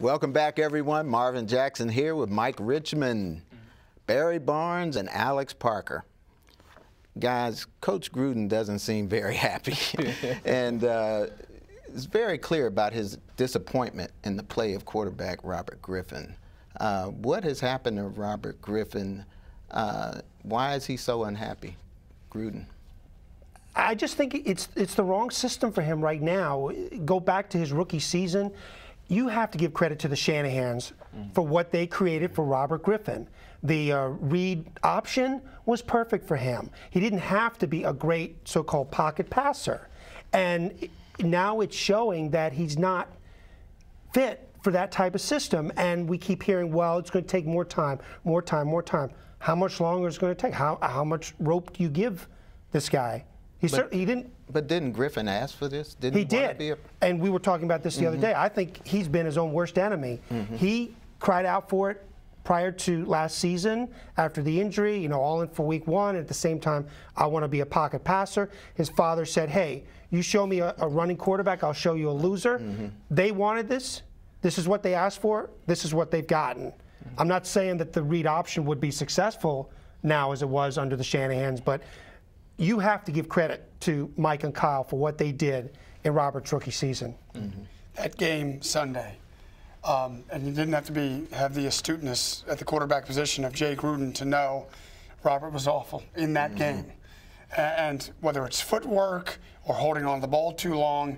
Welcome back, everyone. Marvin Jackson here with Mike Richman, Barry Barnes, and Alex Parker. Guys, Coach Gruden doesn't seem very happy. And it's very clear about his disappointment in the play of quarterback Robert Griffin. What has happened to Robert Griffin? Why is he so unhappy, Gruden? I just think it's the wrong system for him right now. Go back to his rookie season. You have to give credit to the Shanahans for what they created for Robert Griffin. The read option was perfect for him. He didn't have to be a great so-called pocket passer. And now it's showing that he's not fit for that type of system. And we keep hearing, well, it's going to take more time, more time, more time. How much longer is it going to take? How much rope do you give this guy? He didn't. But didn't Griffin ask for this? Didn't he did. And we were talking about this the other day. I think he's been his own worst enemy. He cried out for it prior to last season after the injury, you know, all in for week 1. At the same time, I want to be a pocket passer. His father said, hey, you show me a running quarterback, I'll show you a loser. They wanted this. This is what they asked for. This is what they've gotten. I'm not saying that the read option would be successful now as it was under the Shanahans, but you have to give credit to Mike and Kyle for what they did in Robert's rookie season. That game Sunday, and you didn't have to have the astuteness at the quarterback position of Jay Gruden to know Robert was awful in that game. And whether it's footwork or holding on to the ball too long,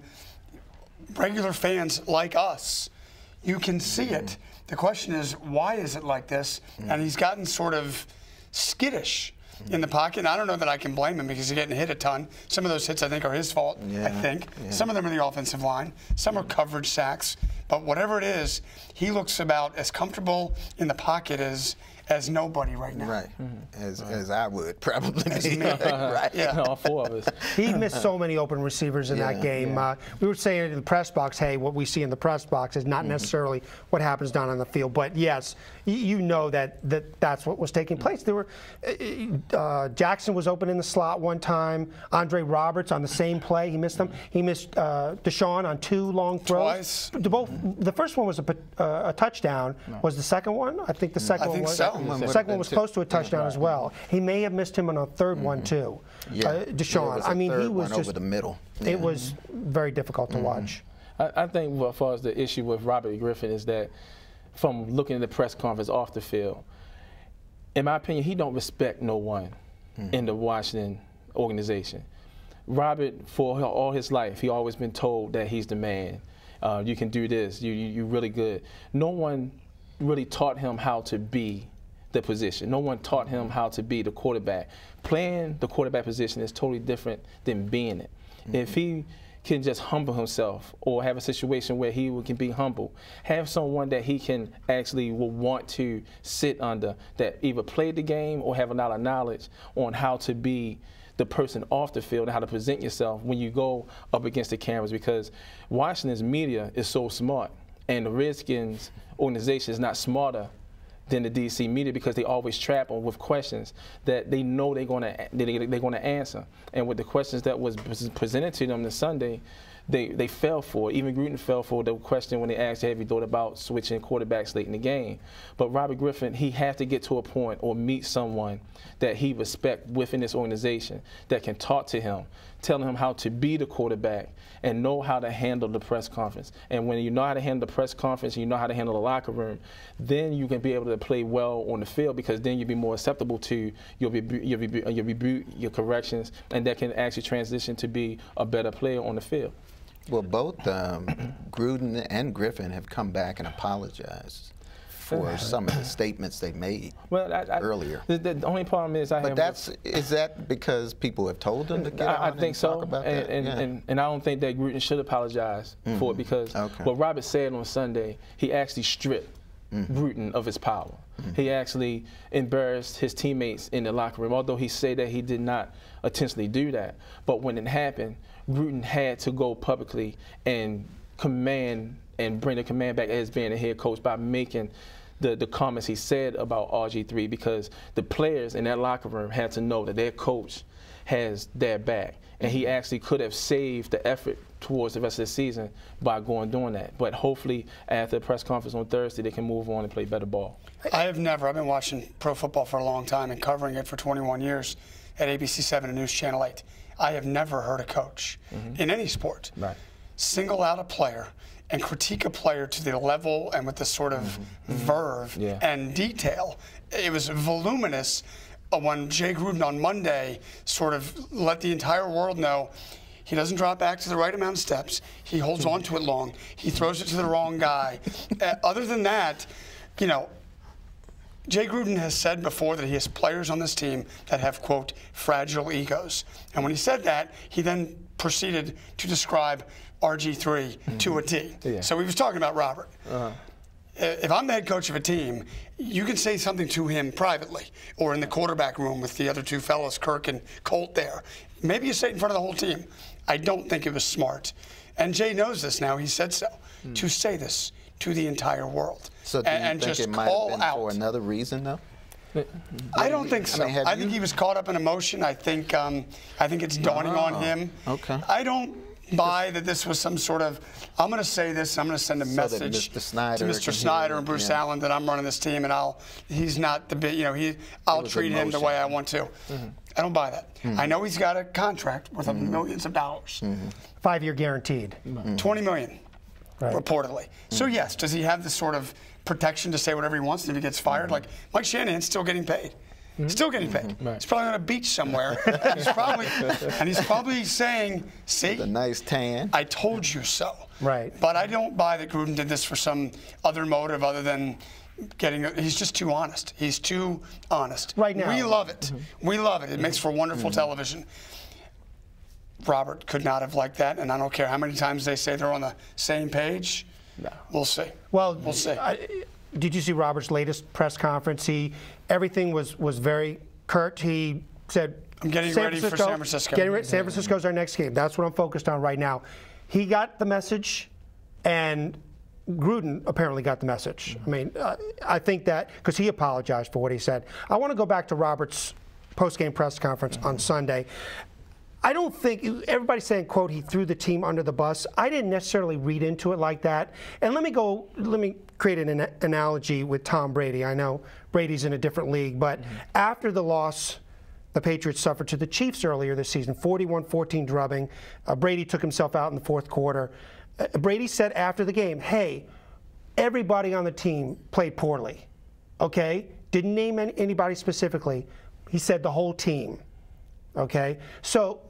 regular fans like us, you can see it. The question is, why is it like this? And he's gotten sort of skittish in the pocket. And I don't know that I can blame him because he's getting hit a ton. Some of those hits, I think, are his fault, I think. Some of them are the offensive line. Some are coverage sacks. But whatever it is, he looks about as comfortable in the pocket as nobody right now. Right. As I would probably be. Right. Yeah. All 4 of us. He missed so many open receivers in that game. We were saying it in the press box, hey, what we see in the press box is not necessarily what happens down on the field. But yes, you know that's what was taking place. There were Jackson was open in the slot one time. Andre Roberts on the same play, he missed them. He missed Deshaun on 2 long throws. Twice. The first one was a touchdown. Was the second one? I think the second one was. So. The second one was close to a touchdown as well. He may have missed him on a third one too. Deshaun. I mean, he was just over the middle. It was very difficult to watch. I think as far as the issue with Robert Griffin is that, from looking at the press conference off the field, in my opinion, he don't respect no one in the Washington organization. Robert, for all his life, he always been told that he's the man. You can do this. You're really good. No one really taught him how to be the position. No one taught him how to be the quarterback. Playing the quarterback position is totally different than being it. If he can just humble himself or have a situation where he can be humble, have someone that he can actually will want to sit under that either played the game or have a lot of knowledge on how to be the person off the field and how to present yourself when you go up against the cameras, because Washington's media is so smart and the Redskins organization is not smarter than the DC media because they always trap them with questions that they know they're going to answer. And with the questions that was presented to them this Sunday, they fell for it. Even Gruden fell for the question when they asked, have you thought about switching quarterbacks late in the game? But Robert Griffin, he had to get to a point or meet someone that he respects within this organization that can talk to him, telling him how to be the quarterback and know how to handle the press conference. And when you know how to handle the press conference and you know how to handle the locker room, then you can be able to play well on the field, because then you'll be more acceptable to your rebuke, your corrections, and that can actually transition to be a better player on the field. Well, both Gruden and Griffin have come back and apologized for some of the statements they made earlier. The only problem is is that because people have told them to get out and talk about that? And I don't think that Gruden should apologize for it, because what Robert said on Sunday, he actually stripped Gruden of his power. He actually embarrassed his teammates in the locker room, although he said that he did not intentionally do that. But when it happened, Gruden had to go publicly and command and bring the command back as being a head coach by making the comments he said about RG3, because the players in that locker room had to know that their coach has their back. And he actually could have saved the effort towards the rest of the season by doing that. But hopefully, after the press conference on Thursday, they can move on and play better ball. I've been watching pro football for a long time and covering it for 21 years at ABC7 and News Channel 8. I have never heard a coach in any sport single out a player and critique a player to the level and with the sort of verve and detail. It was voluminous when Jay Gruden on Monday sort of let the entire world know he doesn't drop back to the right amount of steps. He holds on to it long. He throws it to the wrong guy. Other than that, you know, Jay Gruden has said before that he has players on this team that have, quote, fragile egos. And when he said that, he then proceeded to describe RG3 to a T. So he was talking about Robert. If I'm the head coach of a team, you can say something to him privately or in the quarterback room with the other two fellows, Kirk and Colt there. Maybe you say it in front of the whole team. I don't think it was smart. And Jay knows this now. He said so. To say this to the entire world. So do you think just it might have been for another reason, though? I don't think so. I think he was caught up in emotion. I think it's dawning on him. Okay. I don't buy that this was some sort of, I'm going to say this, I'm going to send a message to Mr. Snyder and Bruce Allen that I'm running this team and he's not the big, you know, I'll treat him the way I want to. I don't buy that. I know he's got a contract worth millions of dollars. 5-year guaranteed. $20 million, reportedly. So yes, does he have the sort of protection to say whatever he wants if he gets fired? Like Mike Shanahan's still getting paid. Still getting paid. He's probably on a beach somewhere. He's probably saying, see, the nice tan. I told you so. Right. But I don't buy that Gruden did this for some other motive other than he's just too honest. He's too honest. Right now. We love it. We love it. It makes for wonderful television. Robert could not have liked that, and I don't care how many times they say they're on the same page. No. We'll see. Well, we'll see. Did you see Robert's latest press conference? Everything was very curt. He said, I'm getting ready for San Francisco. San Francisco's our next game. That's what I'm focused on right now. He got the message, and Gruden apparently got the message. I mean, I think that, because he apologized for what he said. I want to go back to Robert's post-game press conference on Sunday. I don't think, everybody's saying, quote, he threw the team under the bus. I didn't necessarily read into it like that. And let me create an analogy with Tom Brady. I know Brady's in a different league, but after the loss the Patriots suffered to the Chiefs earlier this season, 41-14 drubbing, Brady took himself out in the fourth quarter. Brady said after the game, hey, everybody on the team played poorly, okay? Didn't name anybody specifically. He said the whole team, okay? So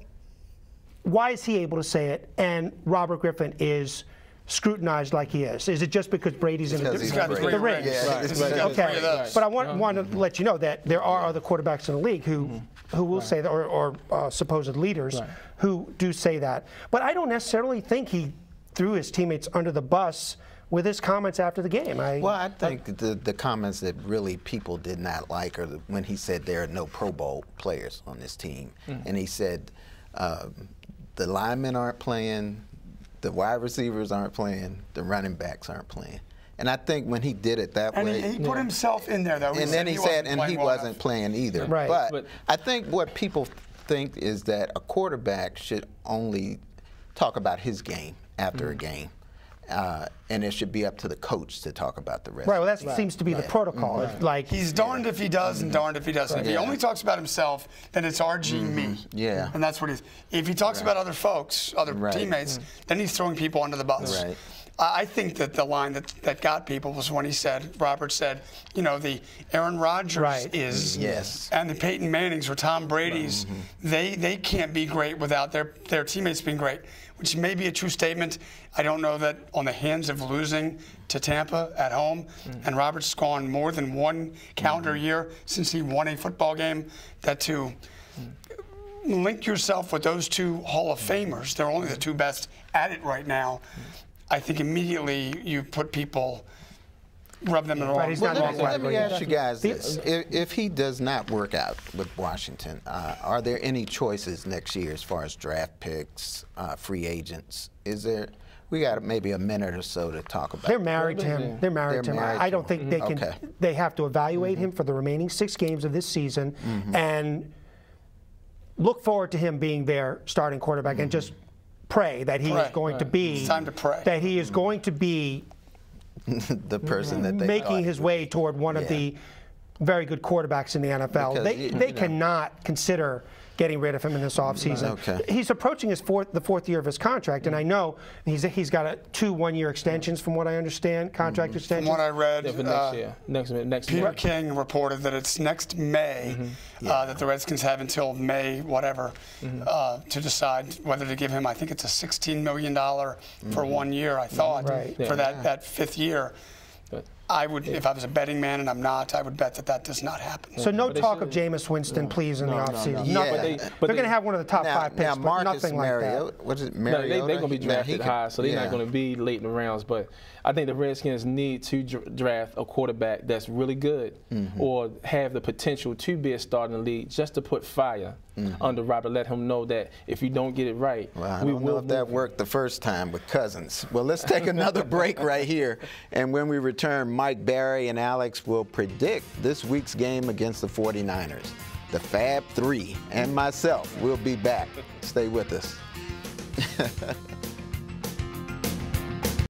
why is he able to say it and Robert Griffin is scrutinized like he is? Is it just because Brady's in the ring? Yeah, okay, but I want to let you know that there are other quarterbacks in the league who will say that, or supposed leaders who do say that. But I don't necessarily think he threw his teammates under the bus with his comments after the game. I think the comments that really people did not like are when he said there are no Pro Bowl players on this team. And he said the linemen aren't playing, the wide receivers aren't playing, the running backs aren't playing. And I think when he did it that way, he put himself in there, though. And then he said, and he wasn't playing either. Right. But I think what people think is that a quarterback should only talk about his game after a game. And it should be up to the coach to talk about the rest. Right, well, that seems to be the protocol. Like he's darned if he does and darned if he doesn't. If he only talks about himself, then it's RG me. Yeah. And that's what it is. If he talks about other folks, other teammates, then he's throwing people under the bus. Right. I think that the line that got people was when he said, Robert said, you know, the Aaron Rodgers is, and the Peyton Mannings or Tom Brady's, they can't be great without their teammates being great, which may be a true statement. I don't know that on the hands of losing to Tampa at home, and Robert's gone more than one calendar year since he won a football game, that to link yourself with those two Hall of Famers, they're only the two best at it right now, I think immediately you put people, rub them in the wrong way. Let me ask you guys this. If he does not work out with Washington, are there any choices next year as far as draft picks, free agents? Is there? We got maybe a minute or so to talk about. They're married to him. They're married to him. I don't think they can. They have to evaluate him for the remaining 6 games of this season and look forward to him being their starting quarterback and just pray that he is going to be. It's time to pray. That he is going to be the person that they making his way toward one of the very good quarterbacks in the NFL. Because, they cannot consider getting rid of him in this offseason. Okay. He's approaching the fourth year of his contract, and I know he's got two one-year extensions, from what I understand, contract extensions. From what I read, for next year. Next Peter year. King reported that it's next May that the Redskins have until May whatever to decide whether to give him. I think it's a $16 million for 1 year. I thought for that fifth year. I would, if I was a betting man, and I'm not, I would bet that does not happen. So no talk of Jameis Winston, please, in the offseason. Nothing. They're going to have one of the top 5 picks, but nothing like that. What is it, Mariota? They're going to be drafted high, so they're not going to be late in the rounds. But I think the Redskins need to draft a quarterback that's really good or have the potential to be a star in the league, just to put fire under Robert. Let him know that if you don't get it right, I don't know if that worked the first time with Cousins. Well, let's take another break right here. And when we return, Mike, Barry, and Alex will predict this week's game against the 49ers. The Fab Three and myself will be back. Stay with us.